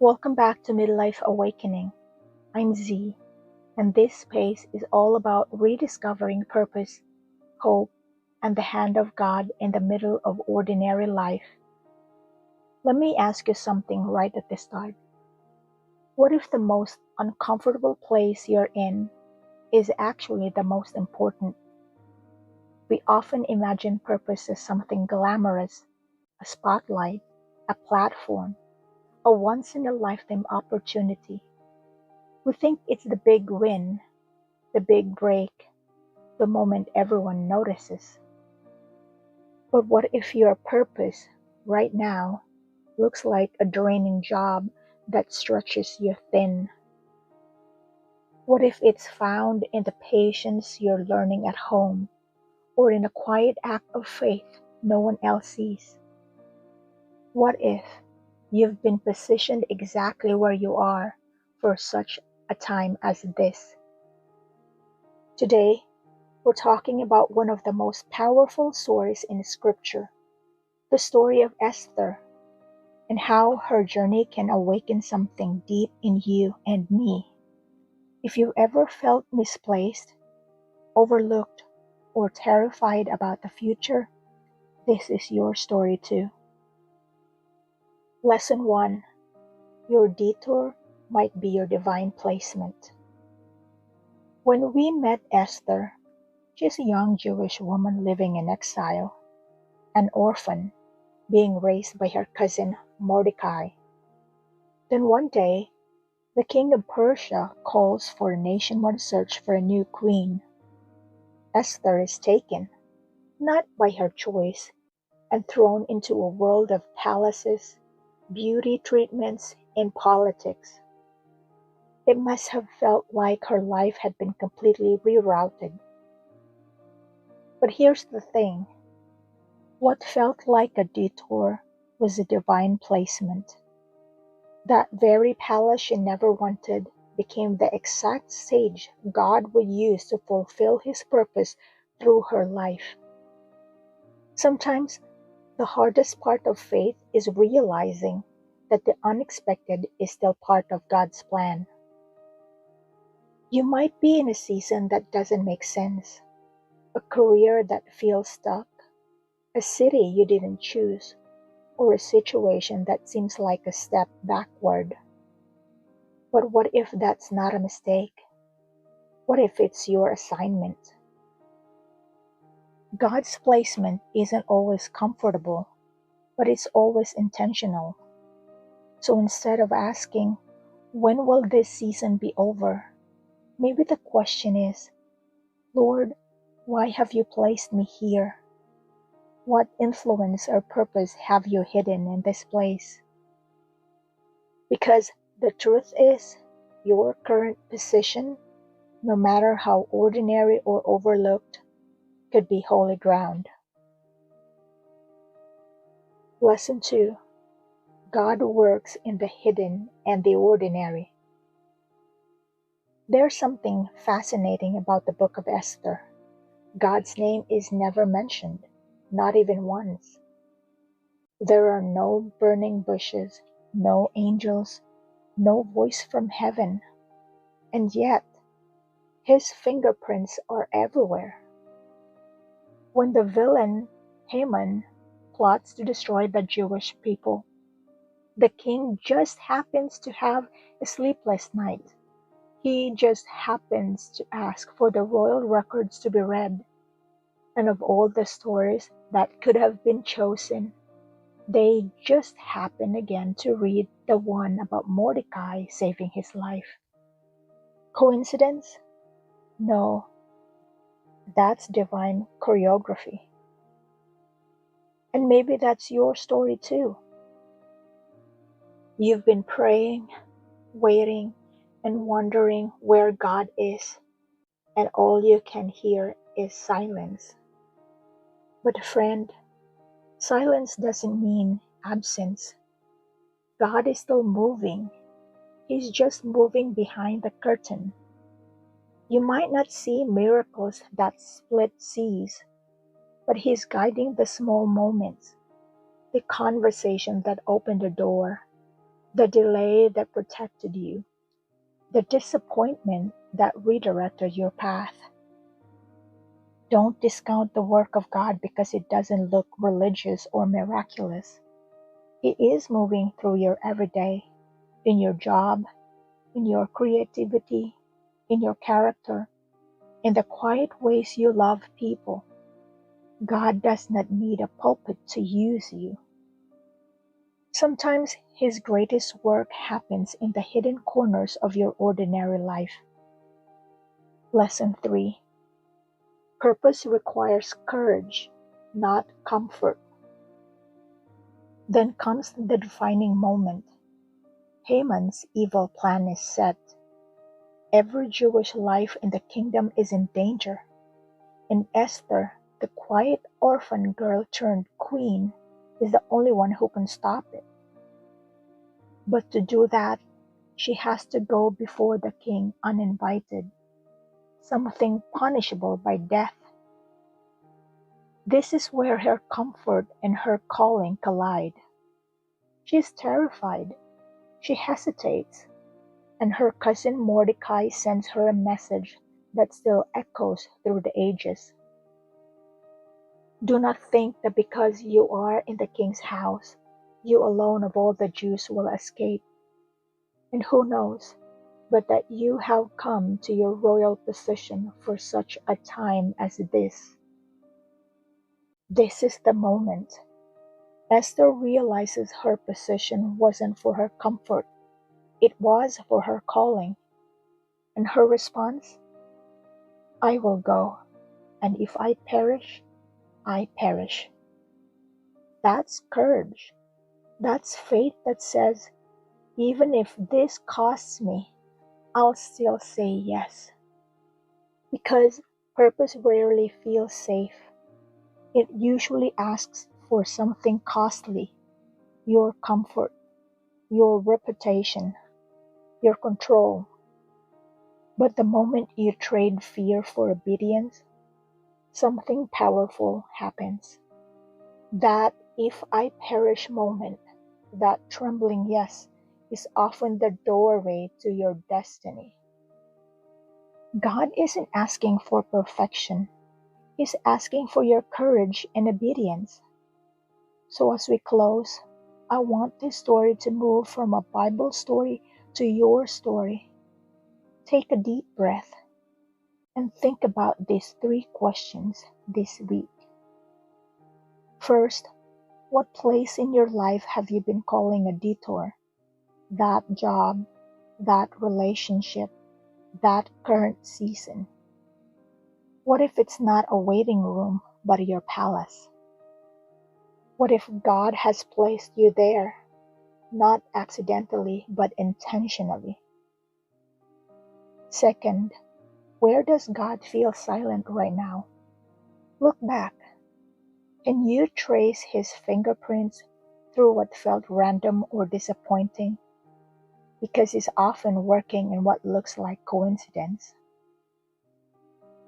Welcome back to Midlife Awakening. I'm Z, and this space is all about rediscovering purpose, hope, and the hand of God in the middle of ordinary life. Let me ask you something right at the start. What if the most uncomfortable place you're in is actually the most important? We often imagine purpose as something glamorous, a spotlight, a platform, a once in a lifetime opportunity. We think it's the big win, the big break, the moment everyone notices. But what if your purpose right now looks like a draining job that stretches you thin? What if it's found in the patience you're learning at home or in a quiet act of faith no one else sees? What if you've been positioned exactly where you are for such a time as this? Today, we're talking about one of the most powerful stories in Scripture, the story of Esther, and how her journey can awaken something deep in you and me. If you ever felt misplaced, overlooked, or terrified about the future, this is your story too. Lesson 1. Your detour might be your divine placement. When we met Esther, she's a young Jewish woman living in exile, an orphan, being raised by her cousin Mordecai. Then one day, the king of Persia calls for a nationwide search for a new queen. Esther is taken, not by her choice, and thrown into a world of palaces, beauty treatments, and politics. It must have felt like her life had been completely rerouted. But here's the thing. What felt like a detour was a divine placement. That very palace she never wanted became the exact stage God would use to fulfill His purpose through her life. Sometimes the hardest part of faith is realizing that the unexpected is still part of God's plan. You might be in a season that doesn't make sense, a career that feels stuck, a city you didn't choose, or a situation that seems like a step backward. But what if that's not a mistake? What if it's your assignment? God's placement isn't always comfortable, but it's always intentional. So instead of asking, when will this season be over? Maybe the question is, Lord, why have you placed me here? What influence or purpose have you hidden in this place? Because the truth is, your current position, no matter how ordinary or overlooked, could be holy ground. Lesson 2. God works in the hidden and the ordinary. There's something fascinating about the book of Esther. God's name is never mentioned, not even once. There are no burning bushes, no angels, no voice from heaven, and yet His fingerprints are everywhere. When the villain, Haman, plots to destroy the Jewish people, the king just happens to have a sleepless night. He just happens to ask for the royal records to be read. And of all the stories that could have been chosen, they just happen again to read the one about Mordecai saving his life. Coincidence? No, that's divine choreography. And maybe that's your story too. You've been praying, waiting, and wondering where God is, and all you can hear is silence. But friend, silence doesn't mean absence. God is still moving. He's just moving behind the curtain. You might not see miracles that split seas, but He's guiding the small moments, the conversation that opened the door, the delay that protected you, the disappointment that redirected your path. Don't discount the work of God because it doesn't look religious or miraculous. He is moving through your everyday, in your job, in your creativity, in your character, in the quiet ways you love people. God does not need a pulpit to use you. Sometimes His greatest work happens in the hidden corners of your ordinary life. Lesson 3. Purpose requires courage, not comfort. Then comes the defining moment. Haman's evil plan is set. Every Jewish life in the kingdom is in danger. And Esther, the quiet orphan girl turned queen, is the only one who can stop it. But to do that, she has to go before the king uninvited, something punishable by death. This is where her comfort and her calling collide. She is terrified. She hesitates, and her cousin Mordecai sends her a message that still echoes through the ages. Do not think that because you are in the king's house, you alone of all the Jews will escape. And who knows, but that you have come to your royal position for such a time as this. This is the moment. Esther realizes her position wasn't for her comfort. It was for her calling. And her response? I will go, and if I perish, I perish. That's courage. That's faith that says, even if this costs me, I'll still say yes. Because purpose rarely feels safe. It usually asks for something costly, your comfort, your reputation, your control. But the moment you trade fear for obedience, something powerful happens. That if I perish moment, that trembling yes, is often the doorway to your destiny. God isn't asking for perfection. He's asking for your courage and obedience. So as we close, I want this story to move from a Bible story to your story. Take a deep breath and think about these 3 questions this week. First, what place in your life have you been calling a detour? That job, that relationship, that current season. What if it's not a waiting room, but your palace? What if God has placed you there, not accidentally, but intentionally? Second, where does God feel silent right now? Look back. Can you trace His fingerprints through what felt random or disappointing? Because He's often working in what looks like coincidence.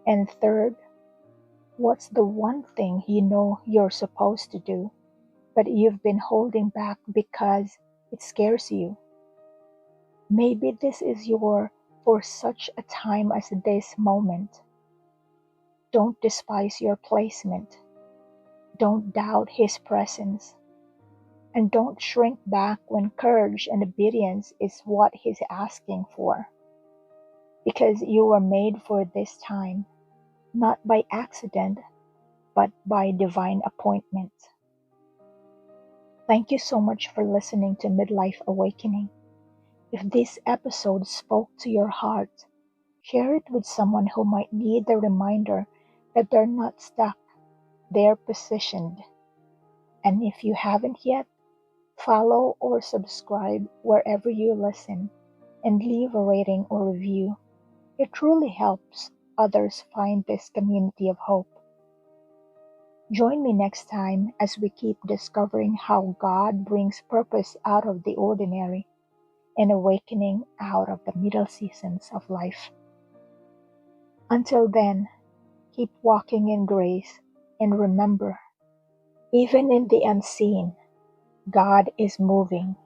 And third, what's the one thing you know you're supposed to do, but you've been holding back because it scares you? Maybe this is your for such a time as this moment. Don't despise your placement. Don't doubt His presence. And don't shrink back when courage and obedience is what He's asking for. Because you were made for this time, not by accident, but by divine appointment. Thank you so much for listening to Midlife Awakening. If this episode spoke to your heart, share it with someone who might need the reminder that they're not stuck, they're positioned. And if you haven't yet, follow or subscribe wherever you listen and leave a rating or review. It truly helps others find this community of hope. Join me next time as we keep discovering how God brings purpose out of the ordinary and awakening out of the middle seasons of life. Until then, keep walking in grace and remember, even in the unseen, God is moving.